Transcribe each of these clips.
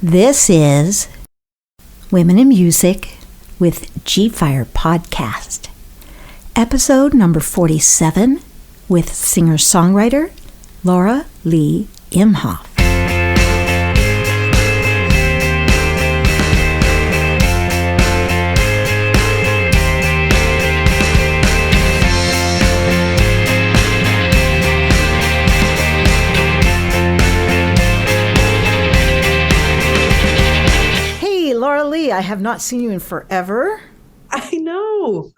This is Women in Music with Gfire Podcast, episode number 47 with singer-songwriter Laura Lee Imhoff. Laura Lee, I have not seen you in forever. I know.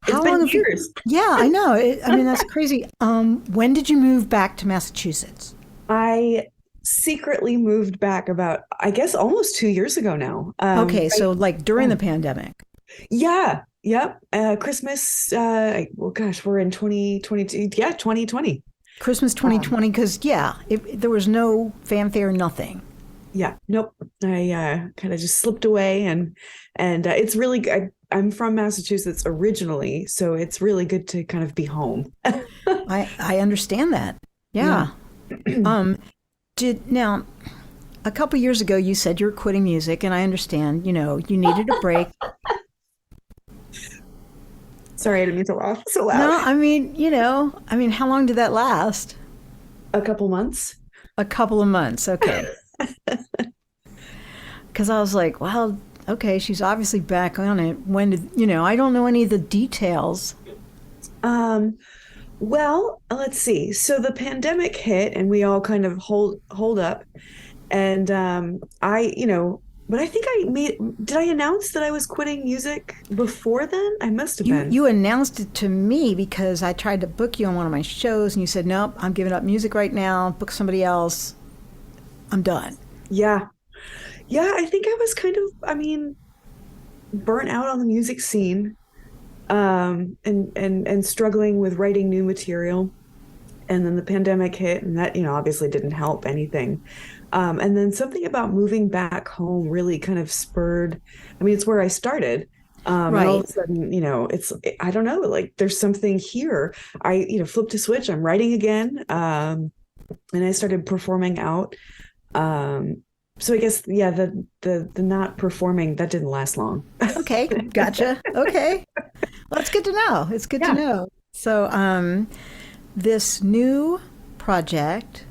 It's been years. Yeah, I know. That's crazy. When did you move back to Massachusetts? I secretly moved back about, I guess, almost 2 years ago now. So like during the pandemic. Yeah. Yep. Christmas. We're in 2022. Yeah, 2020. Christmas 2020, because there was no fanfare, nothing. Yeah, nope. I kind of just slipped away, and it's really good. I'm from Massachusetts originally, so it's really good to kind of be home. I understand that. Yeah. Now, a couple years ago, you said you were quitting music, and I understand. You needed a break. Sorry, I didn't mean to laugh so loud. No, how long did that last? A couple months. A couple of months. Okay. Because I was like, well, okay, she's obviously back on it. When did, I don't know any of the details. Well, let's see. So the pandemic hit and we all kind of hold up. And but I think did I announce that I was quitting music before then? I must have been. You announced it to me because I tried to book you on one of my shows and you said, nope, I'm giving up music right now, book somebody else. I'm done. Yeah. Yeah, I think I was kind of, burnt out on the music scene, and struggling with writing new material. And then the pandemic hit, and that, obviously didn't help anything. And then something about moving back home really kind of spurred, it's where I started. Right. And all of a sudden, I don't know, like there's something here. I, flipped a switch, I'm writing again. And I started performing out. So I guess, the not performing, that didn't last long. Okay. Gotcha. Okay. Well, it's good to know. It's good to know. So, this new project,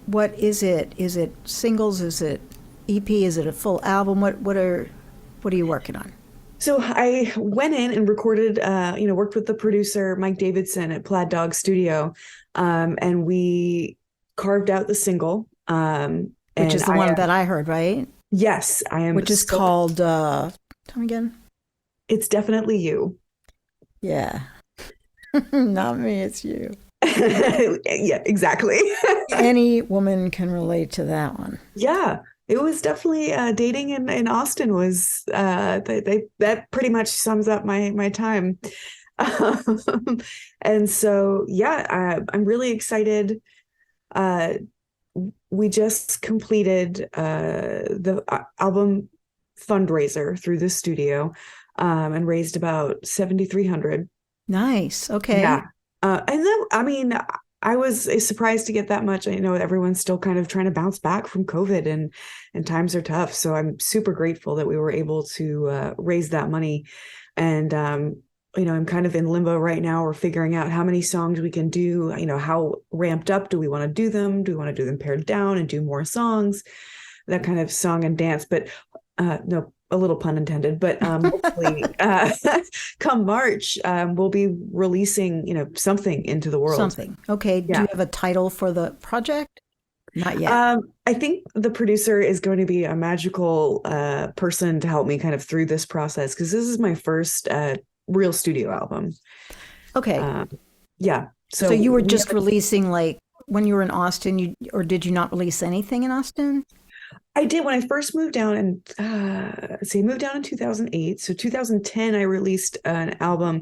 what is it? Is it singles? Is it EP? Is it a full album? What are you working on? So I went in and recorded, worked with the producer, Mike Davidson at Plaid Dog Studio. And we carved out the single, which is the one that I heard, right? Yes, I am. Which is called, tell me again. It's Definitely You. Yeah. Not me, it's you. Yeah, exactly. Any woman can relate to that one. Yeah, it was definitely dating in Austin was, that pretty much sums up my time. And so, I'm really excited. We just completed the album fundraiser through the studio, and raised about $7,300. Nice. Okay. Yeah. And then, I was surprised to get that much. I know everyone's still kind of trying to bounce back from COVID and times are tough. So I'm super grateful that we were able to raise that money. And, I'm kind of in limbo right now. We're figuring out how many songs we can do, how ramped up do we want to do them? Do we want to do them pared down and do more songs? That kind of song and dance, but no, a little pun intended, but hopefully come March, we'll be releasing, something into the world. Something. Okay. Yeah. Do you have a title for the project? Not yet. I think the producer is going to be a magical person to help me kind of through this process, because this is my first real studio album. Okay. Yeah. So you were just releasing, like, when you were in Austin, or did you not release anything in Austin? I did when I first moved down, and moved down in 2008. So 2010, I released an album,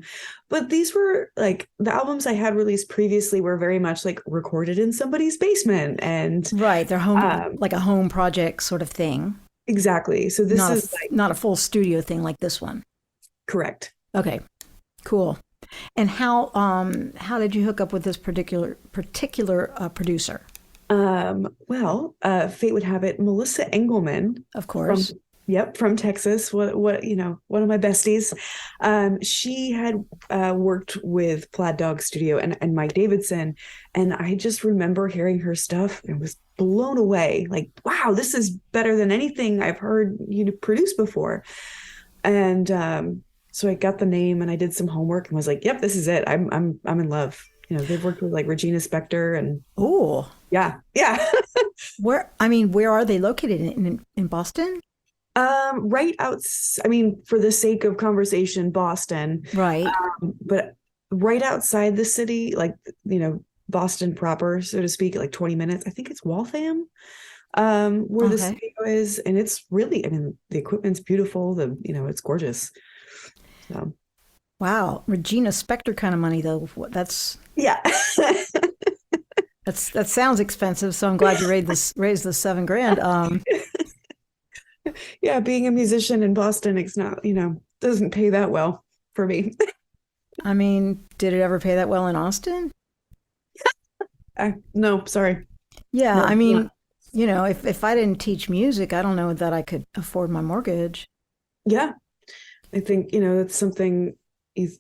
but these were like the albums I had released previously were very much like recorded in somebody's basement, and right, they're home, like a home project sort of thing. Exactly. So this is not a full studio thing like this one. Correct. Okay, cool. And how did you hook up with this particular producer? Fate would have it, Melissa Engelman Of from, course. yep, from Texas. One of my besties. She had worked with Plaid Dog Studio and Mike Davidson, and I just remember hearing her stuff and was blown away. Like, wow, this is better than anything I've heard you produce before. And so I got the name and I did some homework and was like, yep, this is it. I'm in love. They've worked with like Regina Spektor and Oh, yeah, yeah. where are they located in Boston? Right out, I mean, for the sake of conversation, Boston, Right. but right outside the city, like, Boston proper, so to speak, like 20 minutes. I think it's Waltham, where the Okay. studio is. And it's really, I mean, the equipment's beautiful. It's gorgeous. So, Wow. Regina Spektor kind of money though. yeah. That sounds expensive. So I'm glad you raised the 7 grand. Yeah. Being a musician in Boston, it's not, doesn't pay that well for me. I mean, did it ever pay that well in Austin? No, sorry. Yeah. No, I not. mean, if I didn't teach music, I don't know that I could afford my mortgage. Yeah. I think, that's something is,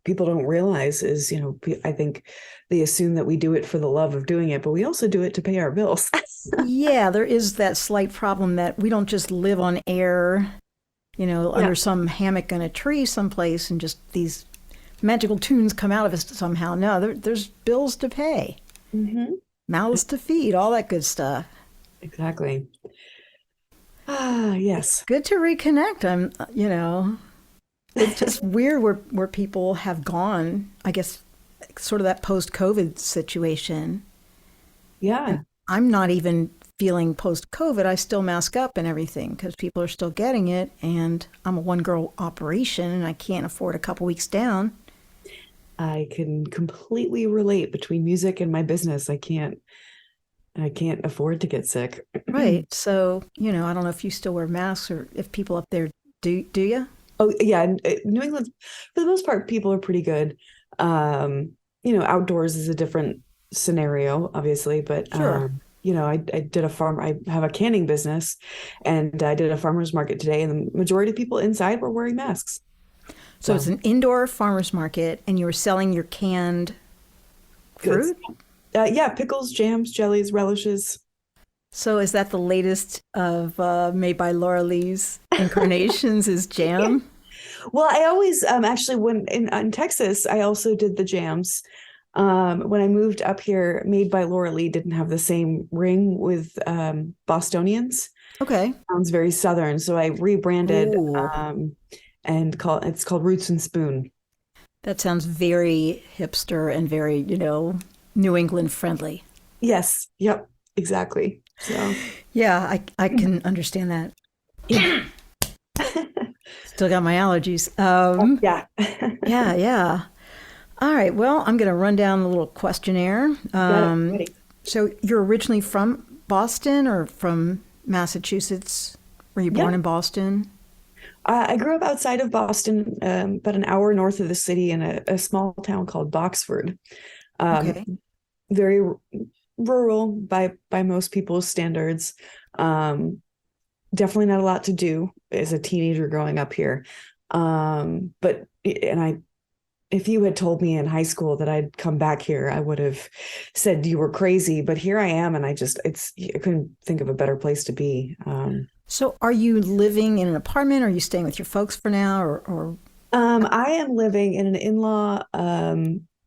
people don't realize is, I think they assume that we do it for the love of doing it, but we also do it to pay our bills. Yeah, there is that slight problem that we don't just live on air, Yeah. under some hammock in a tree someplace and just these magical tunes come out of us somehow. No, there's bills to pay, Hmm. mouths to feed, all that good stuff. Exactly. Ah, yes. Good to reconnect. It's just weird where people have gone, I guess, sort of that post-COVID situation. And Yeah. I'm not even feeling post-COVID. I still mask up and everything because people are still getting it. And I'm a one-girl operation and I can't afford a couple weeks down. I can completely relate between music and my business. I can't afford to get sick. Right. So, I don't know if you still wear masks or if people up there do you? Oh, yeah. New England, for the most part, people are pretty good. Outdoors is a different scenario, obviously, but Sure. I have a canning business and I did a farmer's market today, and the majority of people inside were wearing masks. So it's So an indoor farmer's market and you're selling your canned goods. fruit? Yeah, pickles, jams, jellies, relishes. So is that the latest of Made by Laura Lee's incarnations is jam? Well, I always actually when in Texas, I also did the jams. When I moved up here, Made by Laura Lee didn't have the same ring with Bostonians. Okay. Sounds very Southern, so I rebranded Ooh, it's called Roots and Spoon. that sounds very hipster and very, New England friendly. Yes, yep, exactly. So Yeah, I can understand that. Still got my allergies. yeah. Yeah, yeah. All right. Well, I'm going to run down the little questionnaire. Got it. Ready. So you're originally from Boston or from Massachusetts? Were you born Yeah. in Boston? I grew up outside of Boston, about an hour north of the city in a small town called Boxford. Um, Okay. very rural by most people's standards. Um, Definitely not a lot to do as a teenager growing up here. But and I if you had told me in high school that I'd come back here, I would have said you were crazy. But here I am, and I couldn't think of a better place to be. So are you living in an apartment? Or are you staying with your folks for now? Or I am living in an in-law,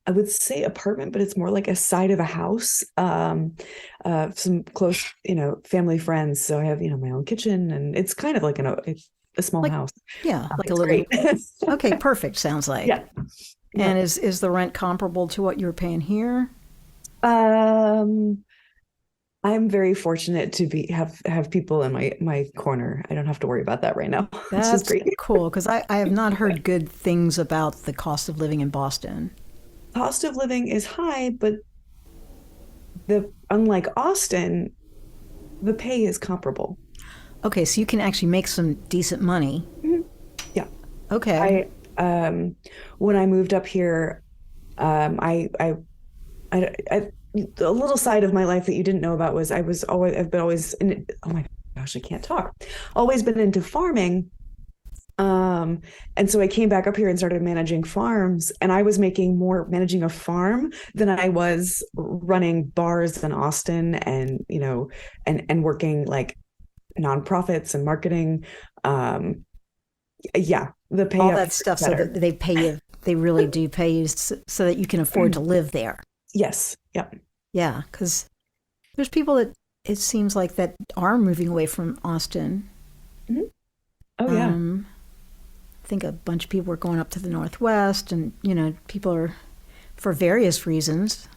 I would say apartment, but it's more like a side of a house. Some close, family friends. So I have, my own kitchen, and it's kind of like it's a small like, house. yeah, like a It's little, great. okay, perfect. Sounds like. Yeah. And Yep. is the rent comparable to what you were paying here? Um, I'm very fortunate to have people in my corner. I don't have to worry about that right now, which is That's great. cool because I have not heard good things about the cost of living in Boston. Cost of living is high, but the unlike Austin, the pay is comparable. Okay, so you can actually make some decent money. Mhm. Yeah. Okay. I when I moved up here, I a little side of my life that you didn't know about was I've been always in, oh my gosh, I can't talk. Always been into farming. Um, and so I came back up here and started managing farms, and I was making more managing a farm than I was running bars in Austin and, and working like nonprofits and marketing. Yeah, the pay All up that stuff, so better. that they pay you. They really do pay you so that you can afford to live there. Yes. Yep. Yeah, because there's people that it seems like that are moving away from Austin. Mhm. Oh yeah. Um, I think a bunch of people are going up to the Northwest, and people are for various reasons,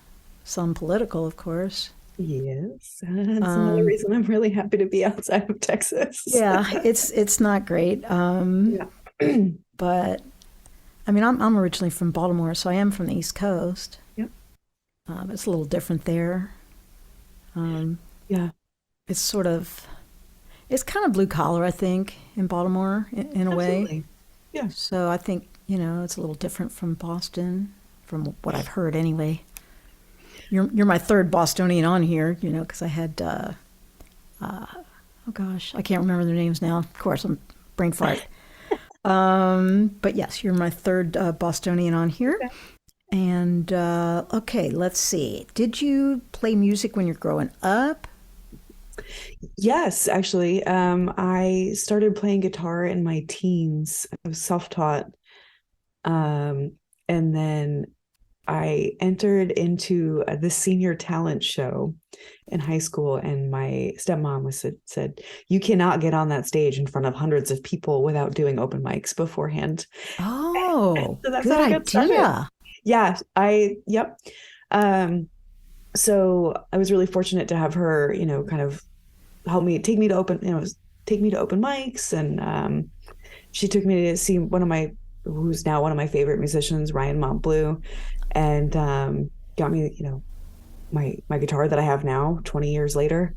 some political, of course. Yes. That's another Um, reason I'm really happy to be outside of Texas. yeah, it's not great. Yeah. But I mean, I'm originally from Baltimore, so I am from the East Coast. Yep. It's a little different there. Um, Yeah. it's sort of it's kind of blue collar, I think, in Baltimore in a way. Absolutely. Yeah. So I think it's a little different from Boston, from what I've heard anyway. You're my third Bostonian on here, because I had oh gosh, I can't remember their names now. Of course, I'm brain fart. But yes, you're my third Bostonian on here. Okay. And okay, let's see. Did you play music when you're growing up? Yes, actually. I started playing guitar in my teens. I was self-taught. Um, and then I entered into the senior talent show in high school, and my stepmom said, "You cannot get on that stage in front of hundreds of people without doing open mics beforehand." Oh, So that's good how I got started. idea. Yeah, yep. Um, so I was really fortunate to have her, kind of help me, take me to open mics, and she took me to see who's now one of my favorite musicians, Ryan Montbleu, and got me, my guitar that I have now, 20 years later.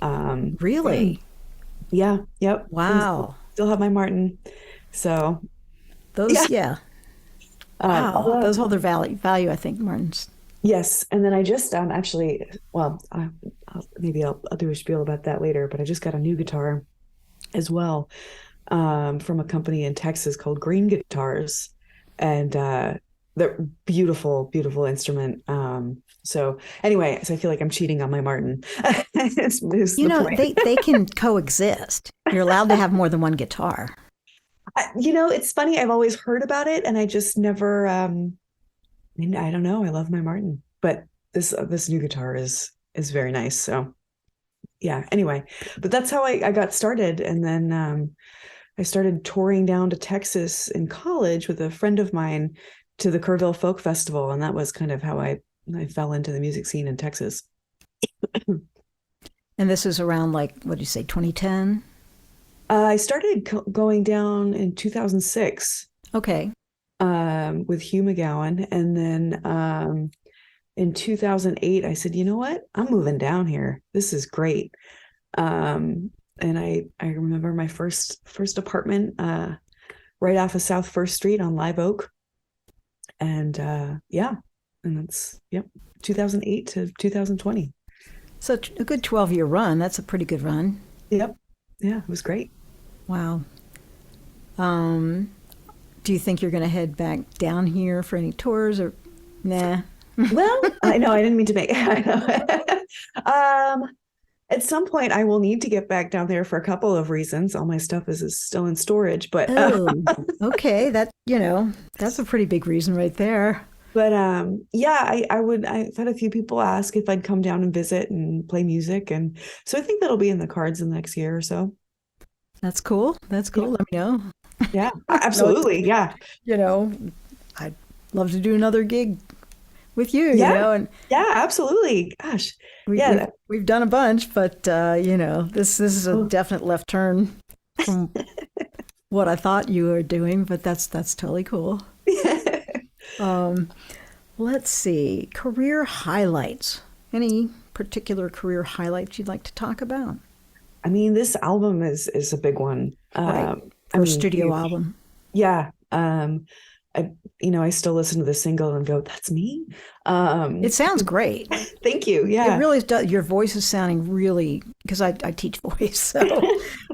Um, Really? yeah, yep, and Wow. still have my Martin. So yeah, Yeah. Wow. although Those hold their value, I think, Martin's. yes, and then I just actually, well, maybe I'll do a spiel about that later, but I just got a new guitar as well, from a company in Texas called Green Guitars, and they're beautiful, beautiful instrument. So anyway, so I feel like I'm cheating on my Martin. Is the point. They can coexist. You're allowed to have more than one guitar. It's funny. I've always heard about it, and I just never. I don't know. I love my Martin, but this new guitar is very nice. So yeah. Anyway, but that's how I got started, and then I started touring down to Texas in college with a friend of mine to the Kerrville Folk Festival, and that was kind of how I fell into the music scene in Texas. And this is around, like, what do you say, 2010? I started going down in 2006, Okay. with Hugh McGowan, and then in 2008, I said, you know what? I'm moving down here. This is great. And I remember my first apartment right off of South First Street on Live Oak, and yeah, and that's 2008 to 2020. So a good 12-year run. That's a pretty good run. Yep, yeah, it was great. Wow. Um, do you think you're going to head back down here for any tours, or nah? Well, I know I didn't mean to make. I know. At some point, I will need to get back down there for a couple of reasons. All my stuff is still in storage, but Oh, okay. That's a pretty big reason right there. yeah, I've had a few people ask if I'd come down and visit and play music, and so I think that'll be in the cards in the next year or so. That's cool. That's cool. Yeah, Let me know. yeah, No, absolutely, yeah, you know, I'd love to do another gig with you, yeah, and yeah, absolutely. Gosh, we, yeah, we've we've done a bunch, but this is a oh. definite left turn from what I thought you were doing, but that's totally cool. Um, let's see, career highlights. Any particular career highlights you'd like to talk about? I mean, this album is a big one. Right, I first mean, studio huge. album. Yeah. I still listen to the single and go, that's me. It sounds great. Thank you. Yeah. It really does. Your voice is sounding really, because I teach voice, so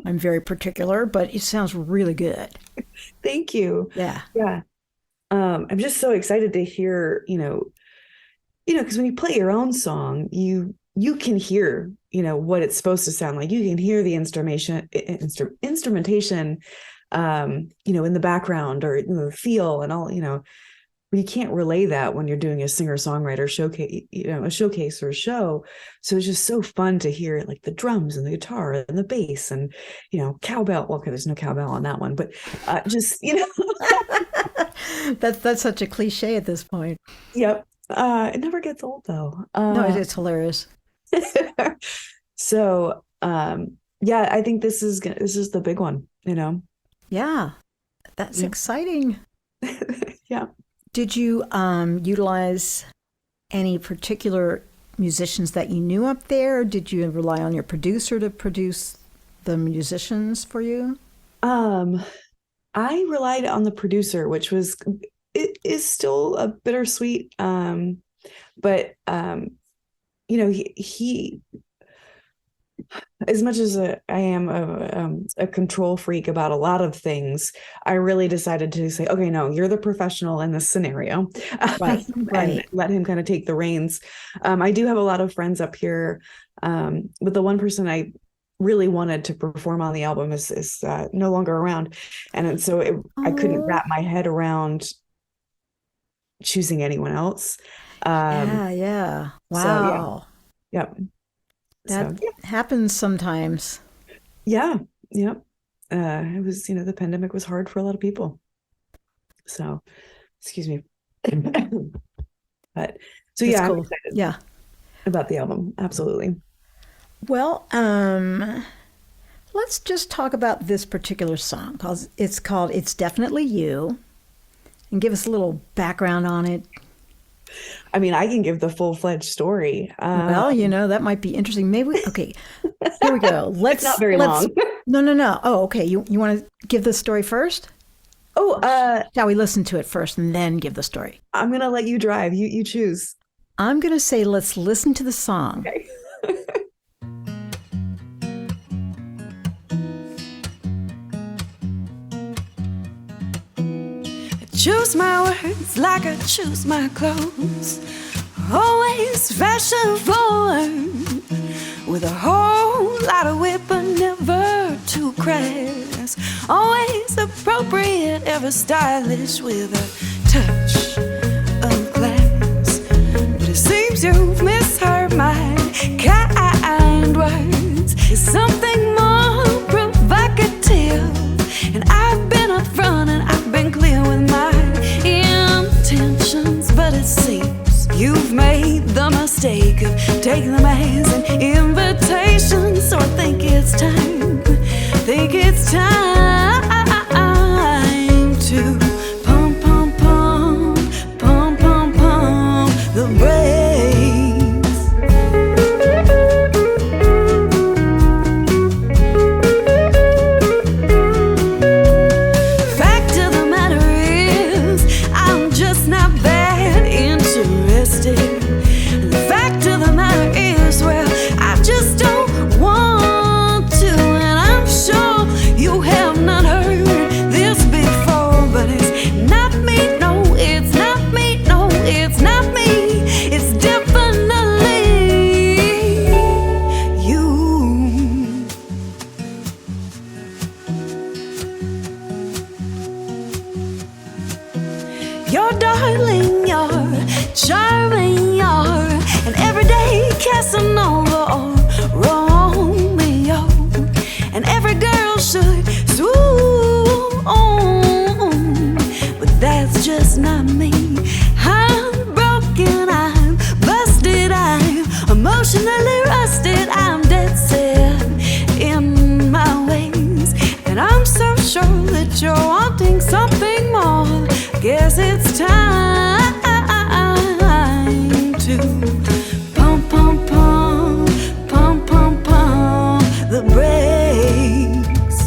I'm very particular, but it sounds really good. Thank you. Yeah. Yeah. I'm just so excited to hear, because when you play your own song, you can hear, what it's supposed to sound like. You can hear the instrumentation, in the background, or the feel and all, but you can't relay that when you're doing a singer-songwriter showcase, a showcase or a show. So it's just so fun to hear like the drums and the guitar and the bass and, cowbell. Well, okay, there's no cowbell on that one, but just, That's such a cliche at this point. Yep. It never gets old though. No, it's hilarious. So, yeah, I think this is the big one, Yeah, that's exciting. Yeah. Did you utilize any particular musicians that you knew up there? Did you rely on your producer to produce the musicians for you? I relied on the producer, which it is still a bittersweet, but he as much as I am a control freak about a lot of things, I really decided to say, okay, no, you're the professional in this scenario, right. And let him kind of take the reins. I do have a lot of friends up here, but the one person I really wanted to perform on the album is no longer around, and so I couldn't wrap my head around choosing anyone else. Yeah. Wow. So, yeah. That happens sometimes. Yeah. It was, the pandemic was hard for a lot of people. So, excuse me. But so That's yeah, cool. I'm excited. Yeah. About the album. Absolutely. Well, let's just talk about this particular song because it's called "It's Definitely You," and give us a little background on it. I mean, I can give the full-fledged story. Well, that might be interesting. Maybe okay. Here we go. It's not very long. No. Oh, okay. You want to give the story first? Oh, shall we listen to it first and then give the story? I'm gonna let you drive. You choose. I'm gonna say let's listen to the song. Okay. Choose my words like I choose my clothes. Always fashion forward, with a whole lot of wit but never too crass. Always appropriate, ever stylish, with a touch of class. But it seems you've misheard my kind words. It's something more provocative, and I've been upfront and I've been clear with my intentions, but it seems you've made the mistake of taking them as an invitation. So I think it's time to pump, pump, pump, pump, pump, pump the brakes. Fact of the matter is, I'm just not that interested. The fact of the matter is, well, I just don't want to. And I'm sure you have not heard this before, but it's not me, no, it's not me, no, it's not me. It's definitely you. You're darling, you're charming, you're an everyday Casanova or Romeo, and every girl should swoon on, but that's just not me. I'm broken, I'm busted, I'm emotionally rusted, I'm dead set in my ways, and I'm so sure that you're wanting something more. Guess it's time to pump, pump, pump, pump, pump, pump the brakes.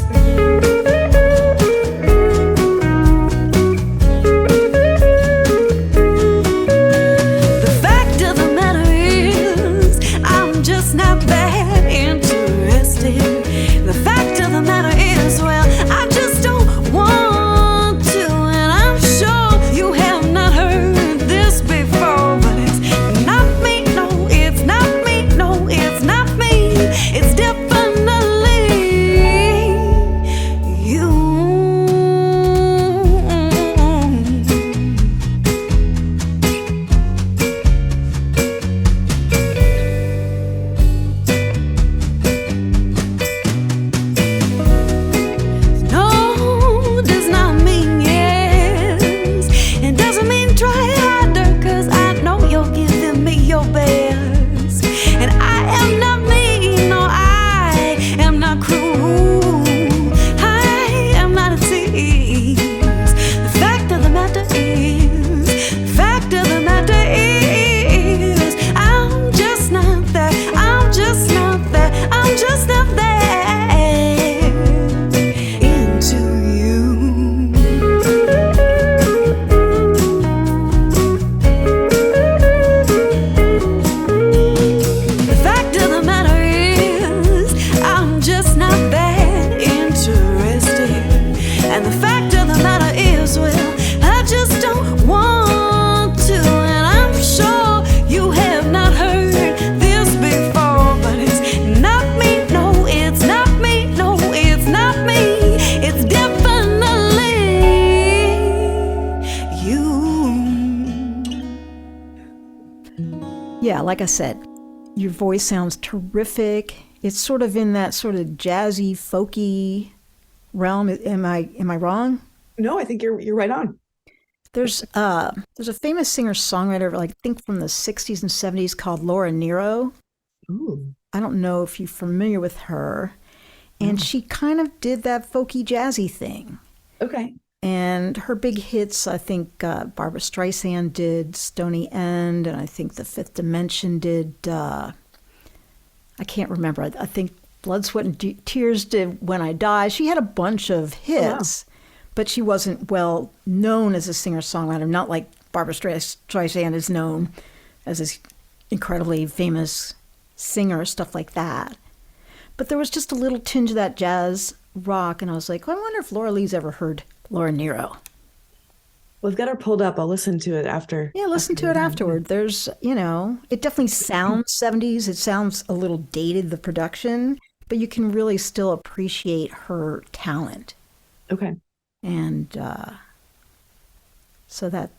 And the fact of the matter is, well, I just don't want to. And I'm sure you have not heard this before, but it's not me, no, it's not me, no, it's not me. It's definitely you. Yeah, like I said, your voice sounds terrific. It's sort of in that sort of jazzy, folky realm. Am I wrong? No, I think you're right on. There's a famous singer-songwriter, like I think from the 60s and 70s, called Laura Nero. Ooh. I don't know if you're familiar with her. And she kind of did that folky, jazzy thing. Okay. And her big hits, I think Barbra Streisand did Stony End, and I think The Fifth Dimension did, I can't remember, I think Blood, Sweat, and Tears did When I Die. She had a bunch of hits, but she wasn't well known as a singer-songwriter, not like Barbra Streisand is known as this incredibly famous singer, stuff like that. But there was just a little tinge of that jazz rock, and I was like, I wonder if Laura Lee's ever heard Laura Nero. Well, I've got her pulled up. I'll listen to it after. Yeah, listen to it afterward. There's, it definitely sounds 70s. It sounds a little dated, the production, but you can really still appreciate her talent. Okay. And so that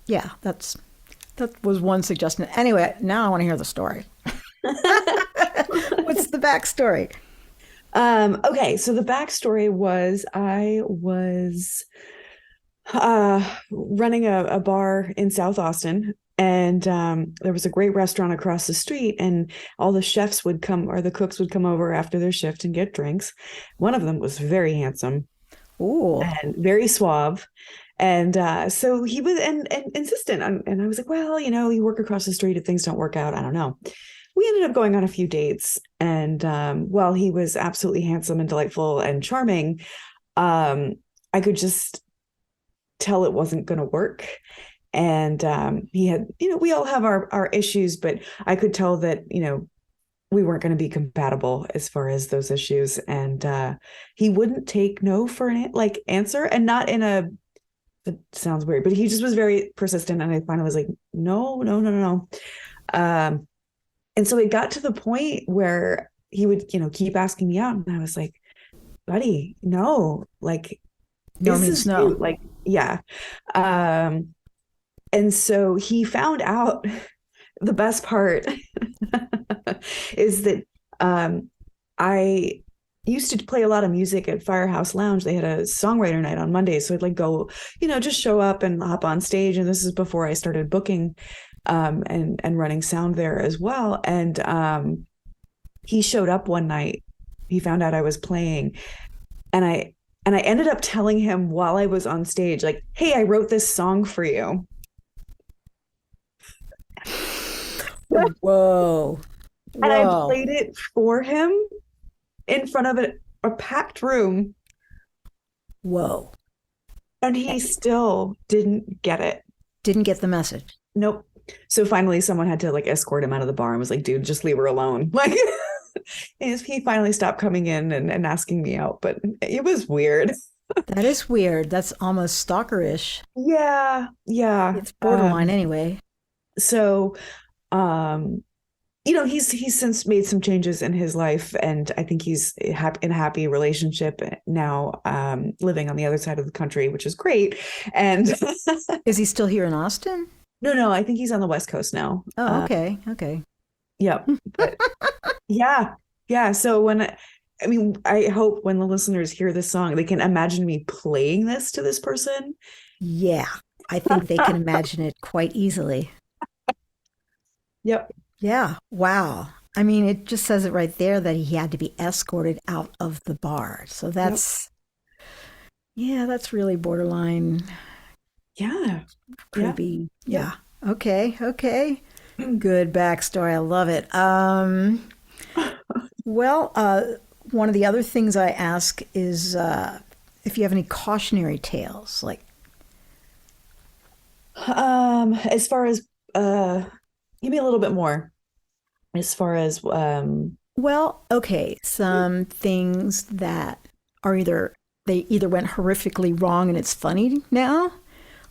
was one suggestion. Anyway, now I want to hear the story. What's the backstory? Okay, so the backstory was I was running a bar in South Austin, and there was a great restaurant across the street, and all the chefs would come, or the cooks would come over after their shift and get drinks. One of them was very handsome. Ooh. And very suave. And so he was and insistent on, and I was like, well, you work across the street, if things don't work out, I don't know. We ended up going on a few dates, and while he was absolutely handsome and delightful and charming, I could just tell it wasn't going to work. And he had, we all have our issues, but I could tell that, we weren't going to be compatible as far as those issues. And he wouldn't take no for an answer, and not in a, it sounds weird, but he just was very persistent. And I finally was like, no. And so it got to the point where he would, keep asking me out. And I was like, buddy, no, no means no. Yeah. And so he found out the best part is that I used to play a lot of music at Firehouse Lounge. They had a songwriter night on Mondays. So I'd go, just show up and hop on stage. And this is before I started booking and running sound there as well. And he showed up one night. He found out I was playing, and I ended up telling him while I was on stage, like, hey, I wrote this song for you. Whoa. And I played it for him in front of a packed room. Whoa. And he still didn't get it. Didn't get the message. Nope. So finally someone had to escort him out of the bar and was like, dude, just leave her alone. And he finally stopped coming in and asking me out, but it was weird. That is weird. That's almost stalkerish. Yeah. It's borderline anyway. So, he's since made some changes in his life, and I think he's in a happy relationship now, living on the other side of the country, which is great. And is he still here in Austin? No, I think he's on the West Coast now. Oh, okay. Yep. But, yeah. So I hope when the listeners hear this song, they can imagine me playing this to this person. Yeah, I think they can imagine it quite easily. Yep. Yeah. Wow. I mean, it just says it right there that he had to be escorted out of the bar. So that's, that's really borderline. Yeah. Creepy. Yeah. Okay. Good backstory. I love it. Well, one of the other things I ask is if you have any cautionary tales, as far as give me a little bit more. As far as well, okay, some things that are either they either went horrifically wrong and it's funny now,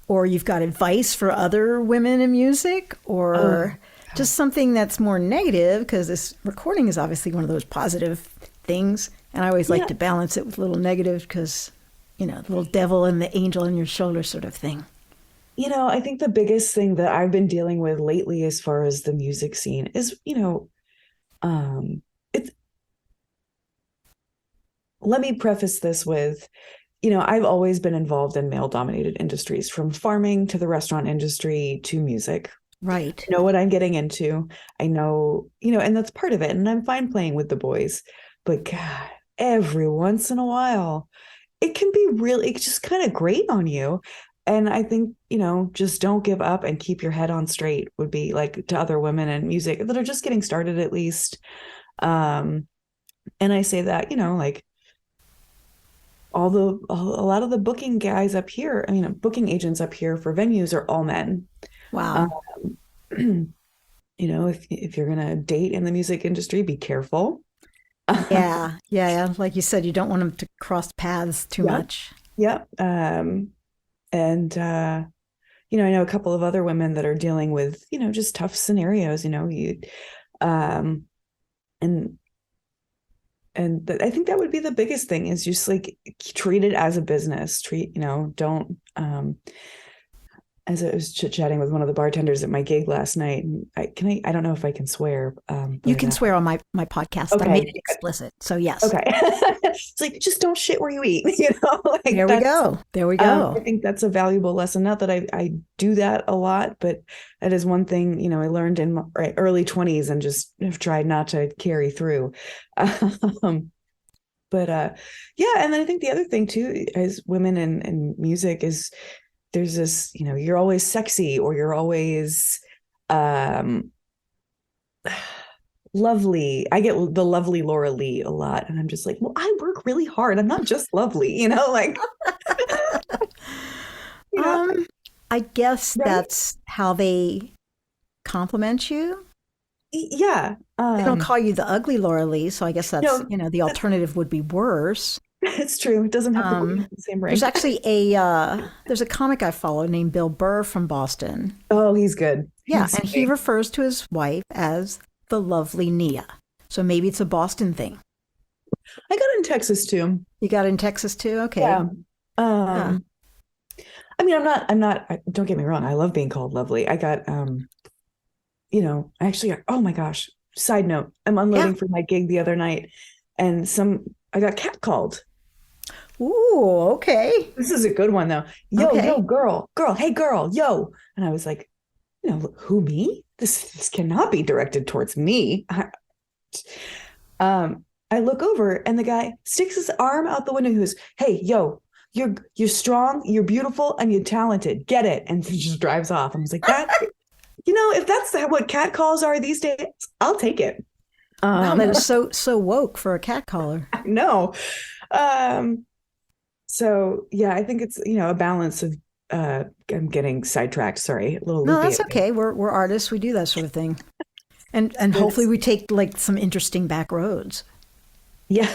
or you've got advice for other women in music, or just something that's more negative, because this recording is obviously one of those positive things. And I always like to balance it with a little negative because, the little devil and the angel on your shoulder sort of thing. I think the biggest thing that I've been dealing with lately as far as the music scene is, let me preface this with, I've always been involved in male-dominated industries, from farming to the restaurant industry to music. Right. I know what I'm getting into. I know, and that's part of it. And I'm fine playing with the boys. But God, every once in a while, it can be really just kind of great on you. And I think, just don't give up and keep your head on straight would be like to other women in music that are just getting started, at least. And I say that, like a lot of the booking guys up here, booking agents up here for venues are all men. Wow. If you're going to date in the music industry, be careful. Yeah. Like you said, you don't want them to cross paths too much. Yeah. And, I know a couple of other women that are dealing with, just tough scenarios, and I think that would be the biggest thing, is just like treat it as a business. Don't, as I was chit-chatting with one of the bartenders at my gig last night, and I don't know if I can swear. You can swear on my podcast. Okay. I made it explicit. So yes. Okay. It's like, just don't shit where you eat, There we go. I think that's a valuable lesson. Not that I do that a lot, but that is one thing, I learned in my early 20s and just have tried not to carry through. But yeah. And then I think the other thing too, as women in music, is there's this, you're always sexy, or you're always lovely. I get the lovely Laura Lee a lot. And I'm just like, well, I work really hard. I'm not just lovely, like. I guess that's how they compliment you. Yeah. They don't call you the ugly Laura Lee. So I guess that's, the alternative would be worse. It's true. It doesn't have to be the same range. There's actually there's a comic I follow named Bill Burr from Boston. Oh, he's good. Yeah, and he refers to his wife as the lovely Nia. So maybe it's a Boston thing. I got it in Texas too. You got it in Texas too? Okay. Yeah. I'm not, don't get me wrong. I love being called lovely. I got, I actually got, oh my gosh, side note, I'm unloading for my gig the other night, and I got catcalled. Ooh, okay. This is a good one though. Yo, girl, hey girl, yo. And I was like, who, me? This cannot be directed towards me. I look over and the guy sticks his arm out the window and goes, hey, yo, you're strong, you're beautiful, and you're talented. Get it. And he just drives off. I was like, that, if that's what catcalls are these days, I'll take it. Wow, that is so woke for a catcaller. I know. So yeah, I think it's, a balance of, I'm getting sidetracked. Sorry. A little. No, that's okay. We're artists. We do that sort of thing. And hopefully we take like some interesting back roads. Yeah.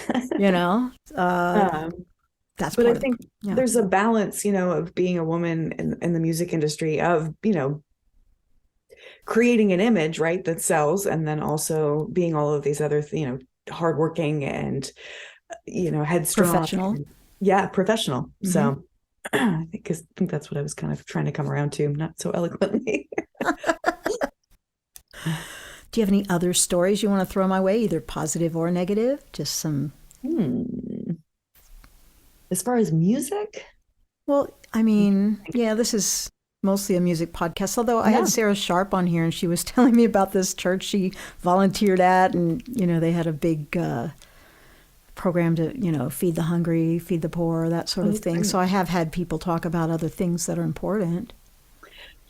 That's but I think there's a balance, of being a woman in the music industry, of, creating an image, right, that sells, and then also being all of these other, hardworking and, headstrong. Professional. Professional. Mm-hmm. So I think that's what I was kind of trying to come around to, not so eloquently. Do you have any other stories you want to throw my way, either positive or negative? Just some. As far as music? Well, this is mostly a music podcast, although I had Sarah Sharp on here and she was telling me about this church she volunteered at, and, they had a big program to, feed the hungry, feed the poor, that sort of thing. Great. So I have had people talk about other things that are important.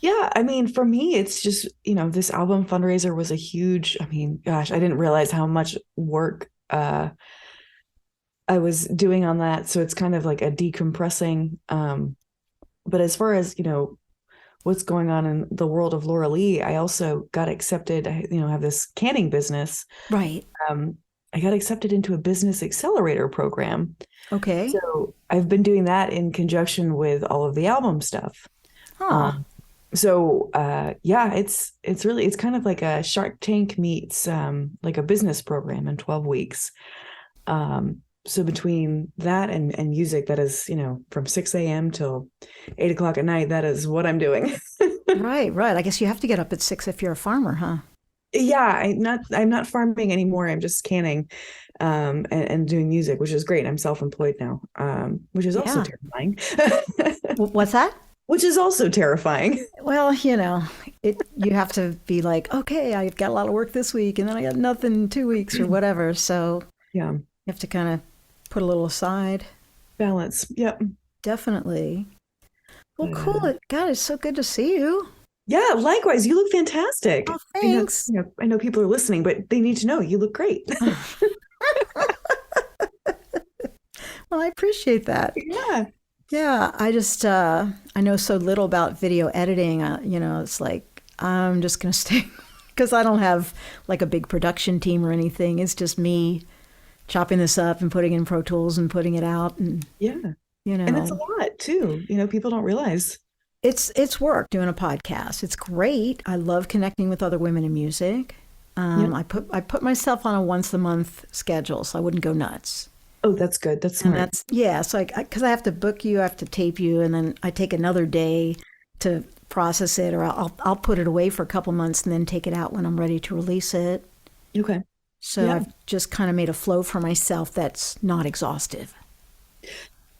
Yeah. For me, it's just, this album fundraiser was a huge, gosh, I didn't realize how much work I was doing on that. So it's kind of like a decompressing. But as far as, what's going on in the world of Laura Lee, I also got accepted. I, have this canning business. Right. I got accepted into a business accelerator program. Okay. So I've been doing that in conjunction with all of the album stuff. Huh. Yeah, it's kind of like a Shark Tank meets like a business program in 12 weeks. So between that and music, that is, from 6 a.m. till 8 o'clock at night, that is what I'm doing. Right, right. I guess you have to get up at 6 if you're a farmer, huh? Yeah, I'm not farming anymore. I'm just canning and doing music, which is great. I'm self-employed now, which is also Yeah. terrifying. What's that? Which is also terrifying. Well, you have to be like, okay, I've got a lot of work this week and then I got nothing in 2 weeks or whatever. So Yeah. you have to kind of put a little aside. Balance. Yep. Definitely. Well, But, cool. God, it's so good to see you. yeah, likewise. You look fantastic. Oh, thanks. I know people are listening, but they need to know you look great. Well, I appreciate that. Yeah. Yeah, I know so little about video editing. It's like I'm just going to stay because I don't have like a big production team or anything. It's just me chopping this up and putting in Pro Tools and putting it out. And, Yeah. And it's a lot too. People don't realize. it's work doing a podcast. It's great. I love connecting with other women in music. Yeah. I put myself on a once a month schedule so I wouldn't go nuts. Oh, that's good. That's And smart. so because I have to book you, I have to tape you, and then I take another day to process it, or I'll put it away for a couple months and then take it out when I'm ready to release it. Okay. So Yeah. I've just kind of made a flow for myself that's not exhaustive.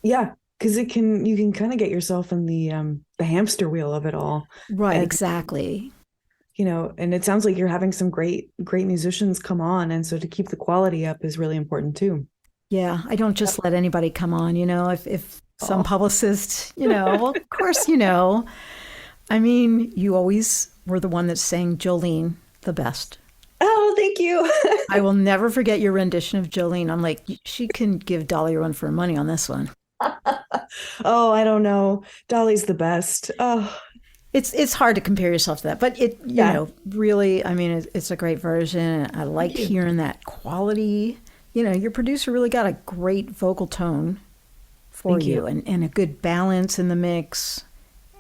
Yeah. Because you can kind of get yourself in the hamster wheel of it all. Right, And, exactly. and it sounds like you're having some great musicians come on. And so to keep the quality up is really important too. Yeah, I don't just let anybody come on, if some Oh. publicist, well, of course, I mean, you always were the one that sang Jolene the best. Oh, thank you. I will never forget your rendition of Jolene. I'm like, she can give Dolly a run for her money on this one. Oh, I don't know. Dolly's the best. Oh, It's hard to compare yourself to that, but really, I mean, it's a great version. I like Thank you. hearing that quality. Your producer really got a great vocal tone for Thank you. and a good balance in the mix.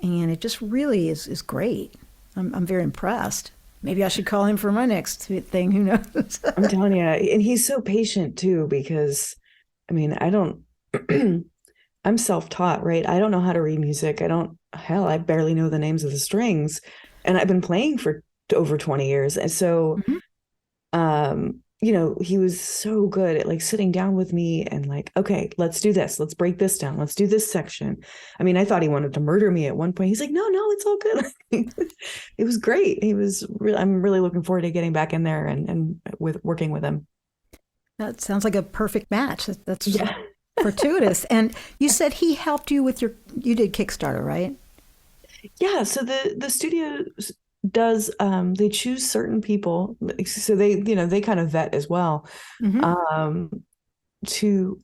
And it just really is great. I'm very impressed. Maybe I should call him for my next thing. Who knows? I'm telling you, and he's so patient too, because I mean, I don't, I'm self-taught, right? I don't know how to read music. I barely know the names of the strings, and I've been playing for over 20 years. And so, Mhm. he was so good at like sitting down with me and like, okay, let's do this. Let's break this down. Let's do this section. I mean, I thought he wanted to murder me at one point. He's like, no, it's all good. It was great. I'm really looking forward to getting back in there and with working with him. That sounds like a perfect match. That's Yeah. fortuitous. And you said he helped you with you did Kickstarter, right? Yeah, so the studio does they choose certain people, so they kind of vet as well. Mm-hmm. To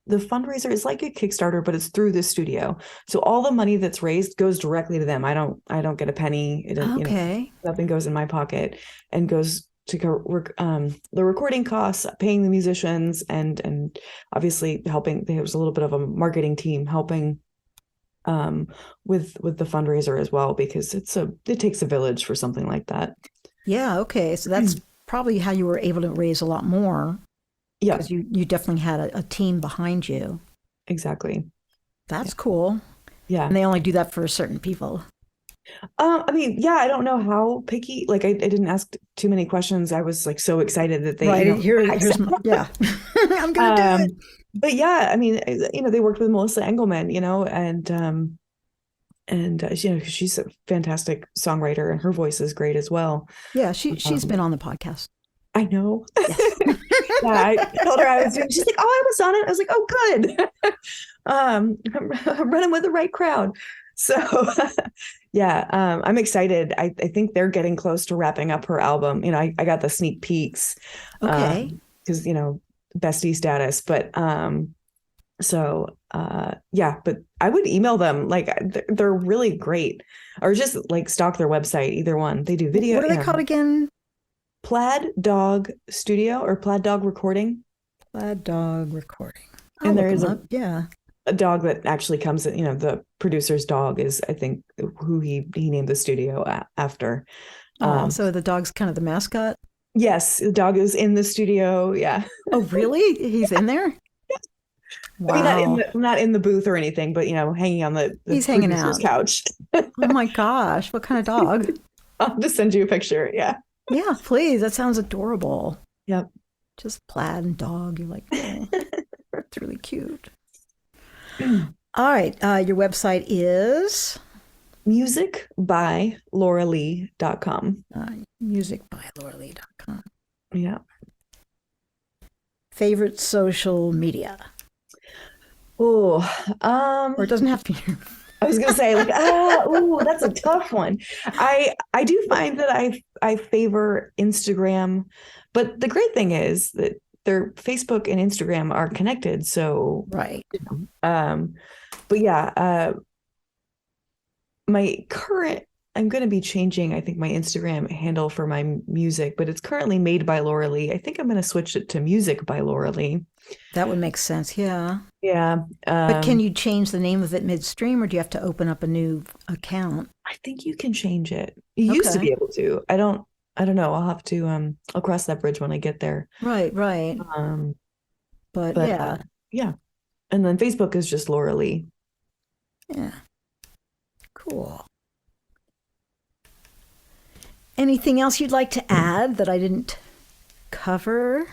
The fundraiser is like a Kickstarter, but it's through the studio. So all the money that's raised goes directly to them. I don't get a penny. Okay. Nothing goes in my pocket, and goes to the recording costs, paying the musicians, and obviously helping. There was a little bit of a marketing team helping with the fundraiser as well, because it takes a village for something like that. Yeah. Okay. So that's probably how you were able to raise a lot more. Yeah, Because you definitely had a team behind you. exactly. That's cool. Yeah. And they only do that for certain people. I mean, yeah, I don't know how picky. Like, I didn't ask too many questions. I was like so excited that they, Right. Here's yeah. I'm gonna do it. But yeah, I mean, they worked with Melissa Engelman, and she's a fantastic songwriter, and her voice is great as well. Yeah, she's been on the podcast. I know. Yes. Yeah, I told her I was doing. She's like, "Oh, I was on it." I was like, "Oh, good." I'm running with the right crowd. So, yeah, I'm excited. I think they're getting close to wrapping up her album. I got the sneak peeks. Okay. Because bestie status, but yeah, but I would email them. Like, they're really great, or just like stalk their website. Either one. They do video. What are they called again? Plaid Dog Studio or Plaid Dog Recording. Plaid Dog Recording. I'll And there look is him up. Yeah. a dog that actually comes, the producer's dog is, I think, who he named the studio after. Oh, so the dog's kind of the mascot? Yes, the dog is in the studio. Yeah. Oh, really? He's in there? Wow. I mean, not in the booth or anything, but hanging on the He's hanging producer's out. couch. Oh my gosh, what kind of dog? I'll just send you a picture. Yeah. Yeah, please. That sounds adorable. Yep. Just plaid and dog. You're like, oh, it's really cute. All right. Your website is musicbylauralee.com. musicbylauralee.com. Yeah. Favorite social media? Oh, Or it doesn't have to be. I was gonna say that's a tough one. I do find that I favor Instagram, but the great thing is that their Facebook and Instagram are connected. So Right. But yeah, I'm going to be changing, I think, my Instagram handle for my music, but it's currently Made by Laura Lee. I think I'm going to switch it to Music by Laura Lee. That would make sense. Yeah. Yeah. But can you change the name of it midstream, or do you have to open up a new account? I think you can change it. You used to be able to. I don't know. I'll have to, I'll cross that bridge when I get there. Right. But yeah. Yeah. And then Facebook is just Laura Lee. Yeah. Cool. Anything else you'd like to add that I didn't cover?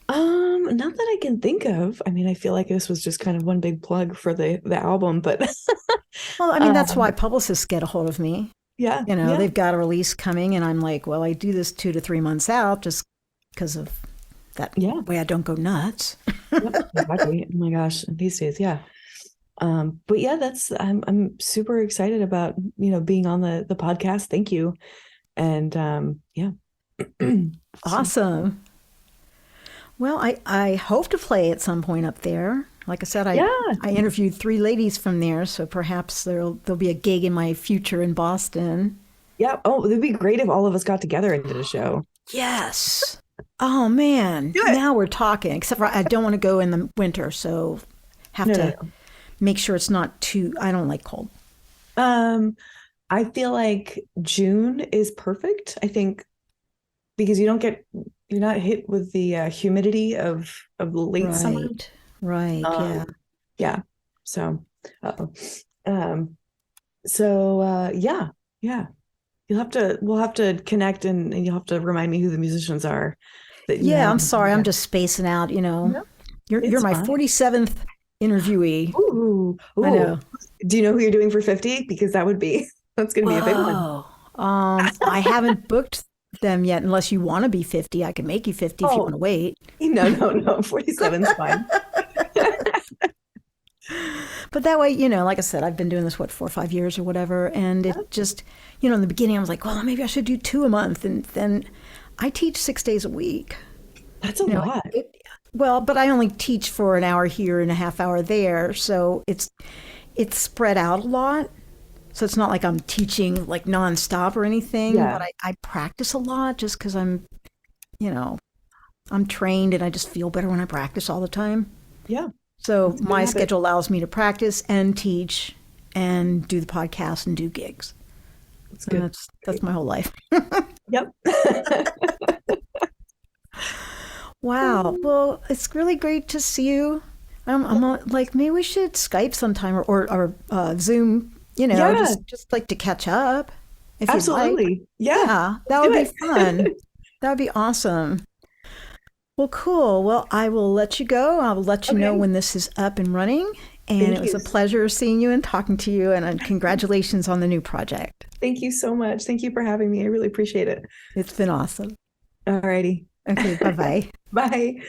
Not that I can think of. I mean, I feel like this was just kind of one big plug for the album, but well, I mean, that's why publicists get a hold of me. Yeah. They've got a release coming, and I'm like, well, I do this 2 to 3 months out just because of that way I don't go nuts. Yep, exactly. Oh my gosh, these days, yeah. But yeah, I'm super excited about being on the podcast. Thank you. And yeah. Awesome. Well, I hope to play at some point up there. Like I said, I interviewed 3 ladies from there, so perhaps there'll be a gig in my future in Boston. Yeah. Oh, it'd be great if all of us got together and did a show. Yes. Oh man. Now we're talking. Except for I don't want to go in the winter, so have to make sure it's not too. I don't like cold. I feel like June is perfect. I think because you're not hit with the humidity of late summer. Right. Yeah. Yeah. So, yeah. We'll have to connect and you'll have to remind me who the musicians are. I'm sorry. I'm just spacing out, You're my 47th interviewee. Ooh. I know. Do you know who you're doing for 50? Because that's going to be a big one. I haven't booked them yet. Unless you want to be 50, I can make you 50 if you want to wait. No. 47's fine. But that way, like I said, I've been doing this, 4 or 5 years or whatever. And it just, in the beginning, I was like, well, maybe I should do 2 a month. And then I teach 6 days a week. That's a lot. But I only teach for an hour here and a half hour there. So it's spread out a lot. So it's not like I'm teaching like nonstop or anything. Yeah. But I practice a lot just because I'm trained and I just feel better when I practice all the time. Yeah. So my schedule allows me to practice and teach and do the podcast and do gigs. That's good. That's my whole life. Yep. Wow. Well, it's really great to see you. I'm like, maybe we should Skype sometime or Zoom, just like to catch up. If Absolutely. Like. Yeah. That would be fun. That would be awesome. Well, cool. Well, I will let you go. I'll let you know when this is up and running. And it was a pleasure seeing you and talking to you. And congratulations on the new project. Thank you so much. Thank you for having me. I really appreciate it. It's been awesome. All righty. Okay. Bye-bye. Bye.